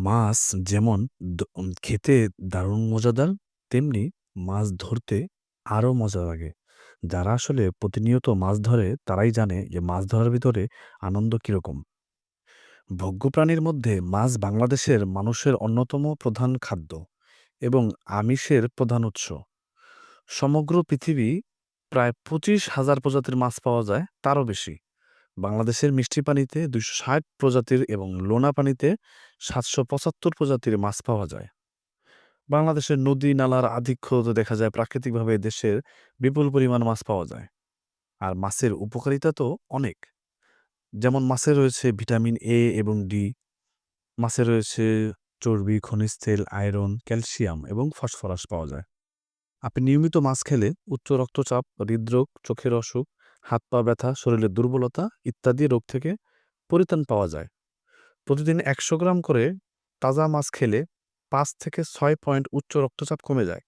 মাছ যেমন খেতে দারুণ মজাদার, তেমনি মাছ ধরতে আরও মজা লাগে। যারা আসলে প্রতিনিয়ত মাছ ধরে তারাই জানে যে মাছ ধরার ভিতরে আনন্দ কিরকম। ভোগ্যপ্রাণীর মধ্যে মাছ বাংলাদেশের মানুষের অন্যতম প্রধান খাদ্য এবং আমিষের প্রধান উৎস। সমগ্র পৃথিবী প্রায় ২৫,০০০ প্রজাতির মাছ পাওয়া যায়, তারও বেশি। বাংলাদেশের মিষ্টি পানিতে ২৬০ প্রজাতির এবং লোনা পানিতে ৭৭৫ প্রজাতির মাছ পাওয়া যায়। বাংলাদেশের নদী নালার আধিক্যতে দেখা যায় প্রাকৃতিকভাবে দেশের বিপুল পরিমাণ মাছ পাওয়া যায়। আর মাছের উপকারিতা তো অনেক। যেমন মাছে রয়েছে ভিটামিন এ এবং ডি, মাছে রয়েছে চর্বি, খনিজ তেল, আয়রন, ক্যালসিয়াম এবং ফসফরাস পাওয়া যায়। আপনি নিয়মিত মাছ খেলে উচ্চ রক্তচাপ, হৃদরোগ, চোখের অসুখ, হাত পা ব্যথা, শরীরের দুর্বলতা ইত্যাদি রোগ থেকে পরিত্রাণ পাওয়া যায়। প্রতিদিন ১০০ গ্রাম করে তাজা মাছ খেলে ৫ থেকে ৬ পয়েন্ট উচ্চ রক্তচাপ কমে যায়।